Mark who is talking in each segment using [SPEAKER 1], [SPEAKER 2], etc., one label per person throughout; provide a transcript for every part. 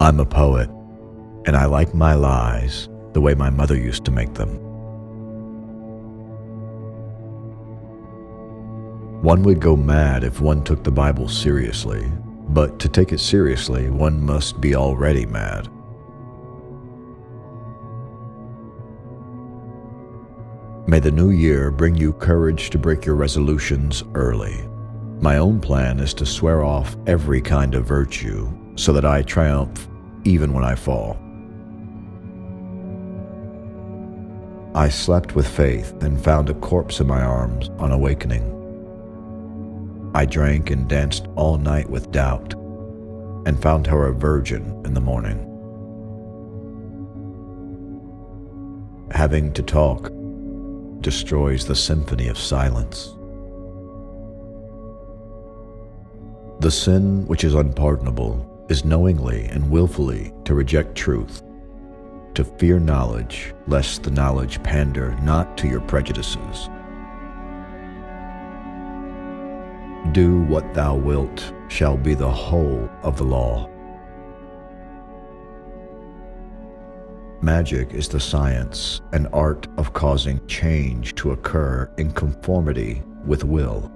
[SPEAKER 1] I'm a poet, and I like my lies the way my mother used to make them. One would go mad if one took the Bible seriously, but to take it seriously, one must be already mad. May the new year bring you courage to break your resolutions early. My own plan is to swear off every kind of virtue so that I triumph even when I fall. I slept with faith and found a corpse in my arms on awakening. I drank and danced all night with doubt and found her a virgin in the morning. Having to talk destroys the symphony of silence. The sin which is unpardonable is knowingly and willfully to reject truth, to fear knowledge, lest the knowledge pander not to your prejudices. Do what thou wilt shall be the whole of the law. Magic is the science and art of causing change to occur in conformity with will.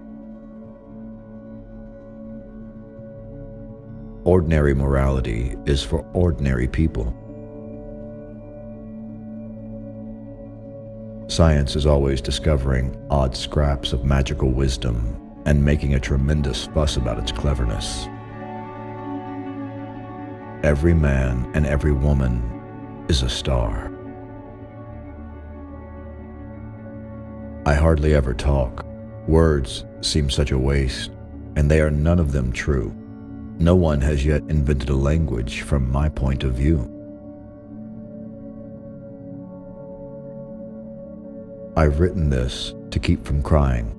[SPEAKER 1] Ordinary morality is for ordinary people. Science is always discovering odd scraps of magical wisdom and making a tremendous fuss about its cleverness. Every man and every woman is a star. I hardly ever talk. Words seem such a waste, and they are none of them true. No one has yet invented a language from my point of view. I've written this to keep from crying,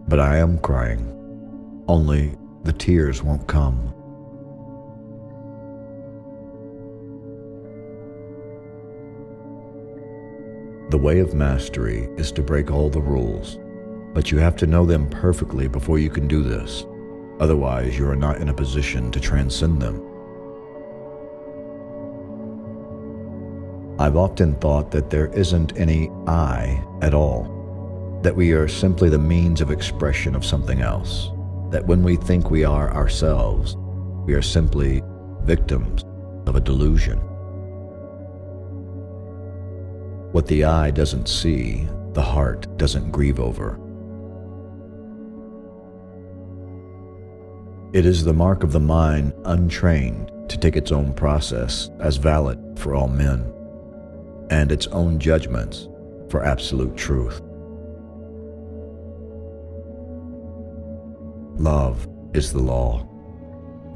[SPEAKER 1] but I am crying, only the tears won't come. The way of mastery is to break all the rules, but you have to know them perfectly before you can do this. Otherwise, you are not in a position to transcend them. I've often thought that there isn't any I at all, that we are simply the means of expression of something else, that when we think we are ourselves, we are simply victims of a delusion. What the eye doesn't see, the heart doesn't grieve over. It is the mark of the mind untrained to take its own process as valid for all men, and its own judgments for absolute truth. Love is the law.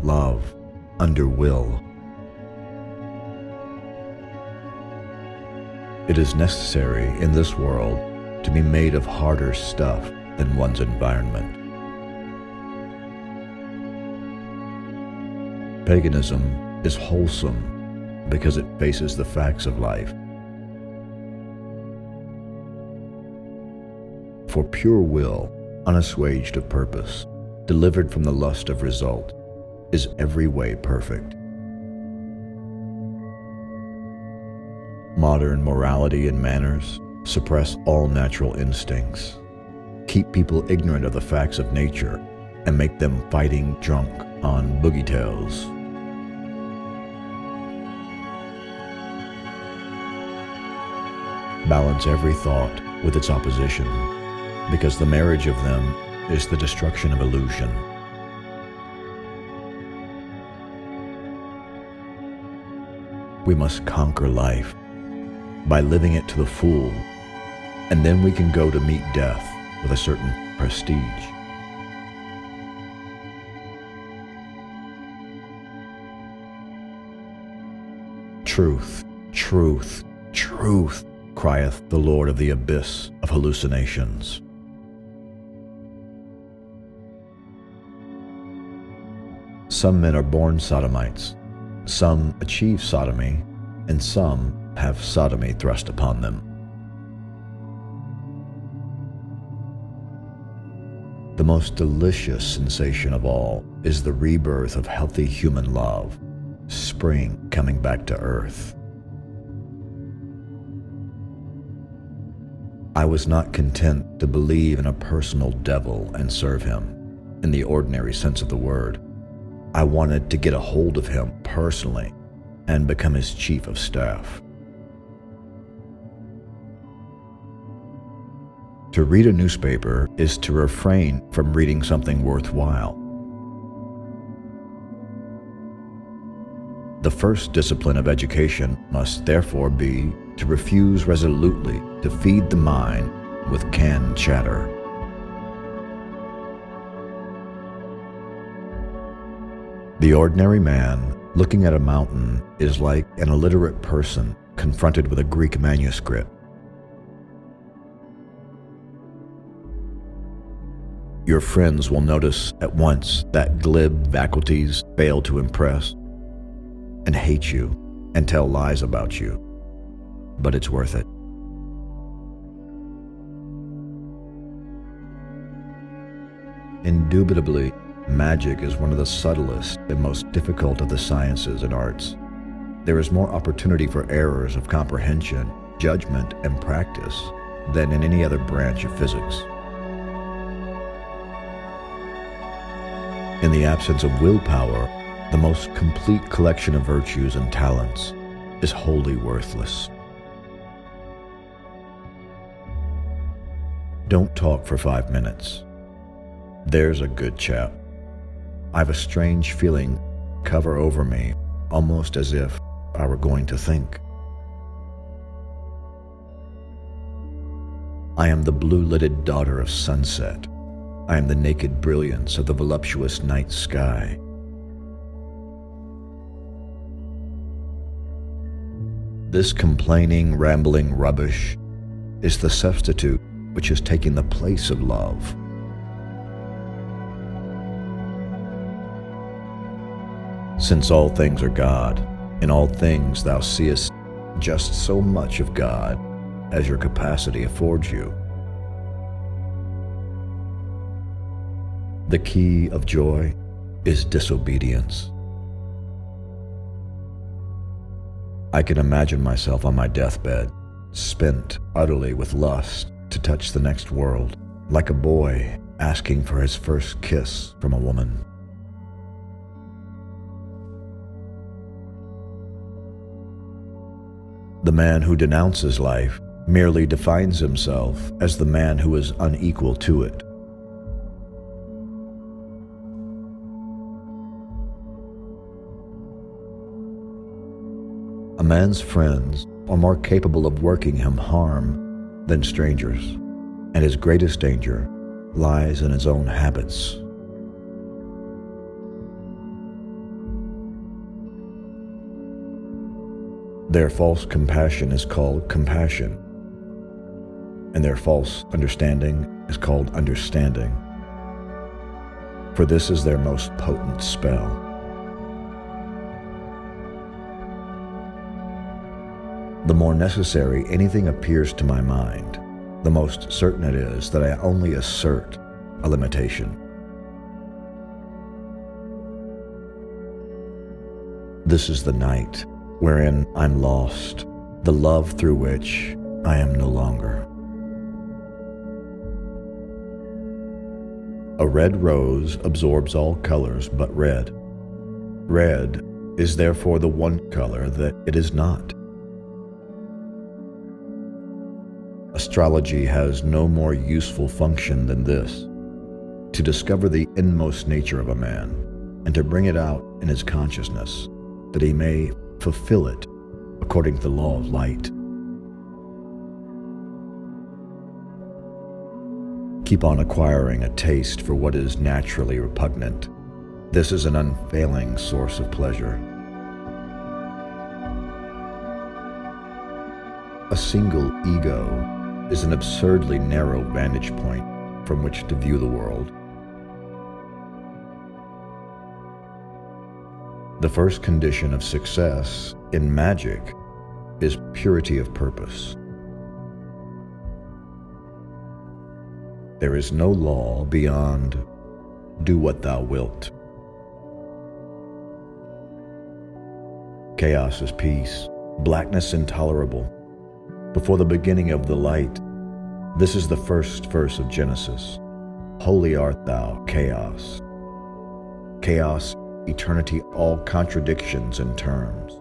[SPEAKER 1] Love under will. It is necessary in this world to be made of harder stuff than one's environment. Paganism is wholesome because it faces the facts of life. For pure will, unassuaged of purpose, delivered from the lust of result, is every way perfect. Modern morality and manners suppress all natural instincts, keep people ignorant of the facts of nature, and make them fighting drunk on boogie tales. Balance every thought with its opposition, because the marriage of them is the destruction of illusion. We must conquer life by living it to the full, and then we can go to meet death with a certain prestige. Truth, truth, truth, crieth the Lord of the abyss of hallucinations. Some men are born sodomites, some achieve sodomy, and some have sodomy thrust upon them. The most delicious sensation of all is the rebirth of healthy human love, spring coming back to earth. I was not content to believe in a personal devil and serve him, in the ordinary sense of the word. I wanted to get a hold of him personally and become his chief of staff. To read a newspaper is to refrain from reading something worthwhile. The first discipline of education must therefore be to refuse resolutely to feed the mind with canned chatter. The ordinary man looking at a mountain is like an illiterate person confronted with a Greek manuscript. Your friends will notice at once that glib faculties fail to impress, and hate you and tell lies about you, but it's worth it. Indubitably, magic is one of the subtlest and most difficult of the sciences and arts. There is more opportunity for errors of comprehension, judgment, and practice than in any other branch of physics. In the absence of willpower, the most complete collection of virtues and talents is wholly worthless. Don't talk for 5 minutes. There's a good chap. I've a strange feeling cover over me, almost as if I were going to think. I am the blue-lidded daughter of sunset. I am the naked brilliance of the voluptuous night sky. This complaining, rambling rubbish is the substitute which is taking the place of love. Since all things are God, in all things thou seest just so much of God as your capacity affords you. The key of joy is disobedience. I can imagine myself on my deathbed, spent utterly with lust to touch the next world, like a boy asking for his first kiss from a woman. The man who denounces life merely defines himself as the man who is unequal to it. A man's friends are more capable of working him harm than strangers, and his greatest danger lies in his own habits. Their false compassion is called compassion, and their false understanding is called understanding, for this is their most potent spell. The more necessary anything appears to my mind, the most certain it is that I only assert a limitation. This is the night wherein I'm lost, the love through which I am no longer. A red rose absorbs all colors but red. Red is therefore the one color that it is not. Astrology has no more useful function than this: to discover the inmost nature of a man and to bring it out in his consciousness, that he may fulfill it according to the law of light. Keep on acquiring a taste for what is naturally repugnant. This is an unfailing source of pleasure. A single ego is an absurdly narrow vantage point from which to view the world. The first condition of success in magic is purity of purpose. There is no law beyond "do what thou wilt." Chaos is peace, blackness intolerable. Before the beginning of the light, this is the first verse of Genesis. Holy art thou, chaos. Chaos, eternity, all contradictions and terms.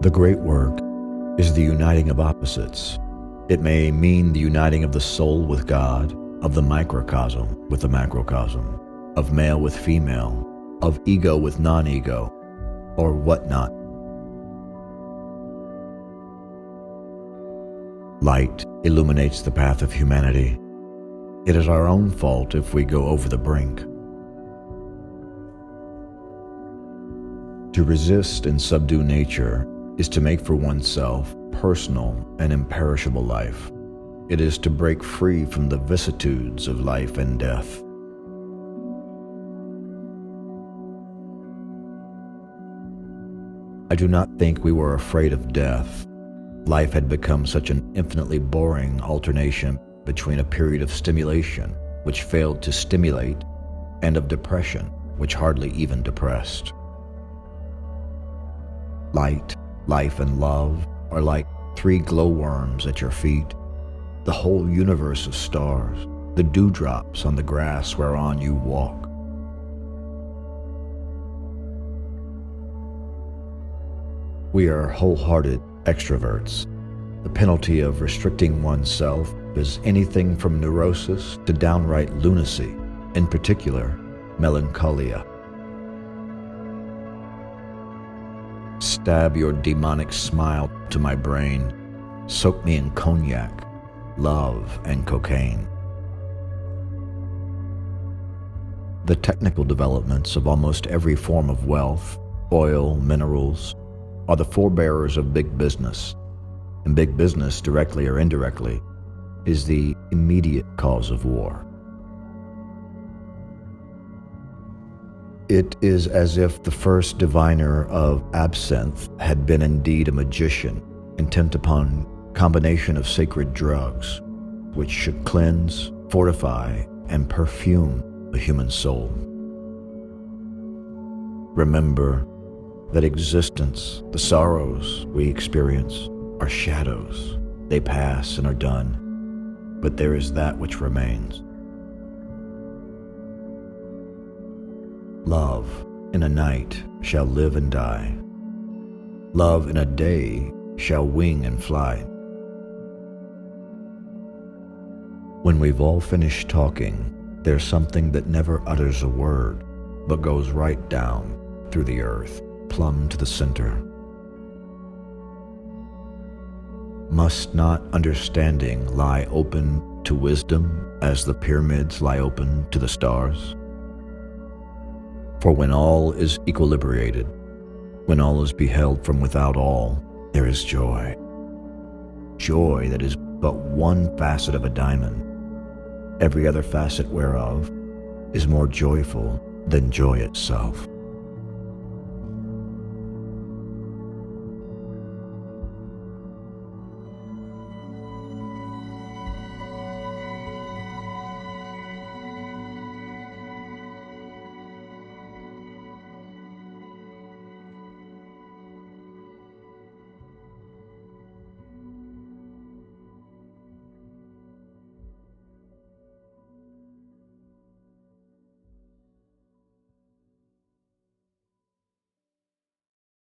[SPEAKER 1] The great work is the uniting of opposites. It may mean the uniting of the soul with God, of the microcosm with the macrocosm, of male with female, of ego with non-ego, or whatnot. Light illuminates the path of humanity. It is our own fault if we go over the brink. To resist and subdue nature is to make for oneself personal and imperishable life. It is to break free from the vicissitudes of life and death. I do not think we were afraid of death. Life had become such an infinitely boring alternation between a period of stimulation, which failed to stimulate, and of depression, which hardly even depressed. Light, life, and love are like three glowworms at your feet, the whole universe of stars, the dewdrops on the grass whereon you walk. We are wholehearted extroverts. The penalty of restricting oneself is anything from neurosis to downright lunacy, in particular, melancholia. Stab your demonic smile to my brain. Soak me in cognac, love, and cocaine. The technical developments of almost every form of wealth, oil, minerals, are the forebearers of big business. And big business, directly or indirectly, is the immediate cause of war. It is as if the first diviner of absinthe had been indeed a magician, intent upon combination of sacred drugs, which should cleanse, fortify, and perfume the human soul. Remember that existence, the sorrows we experience, are shadows. They pass and are done, but there is that which remains. Love in a night shall live and die. Love in a day shall wing and fly. When we've all finished talking, there's something that never utters a word, but goes right down through the earth, plumb to the center. Must not understanding lie open to wisdom as the pyramids lie open to the stars? For when all is equilibrated, when all is beheld from without all, there is joy. Joy that is but one facet of a diamond, every other facet whereof is more joyful than joy itself.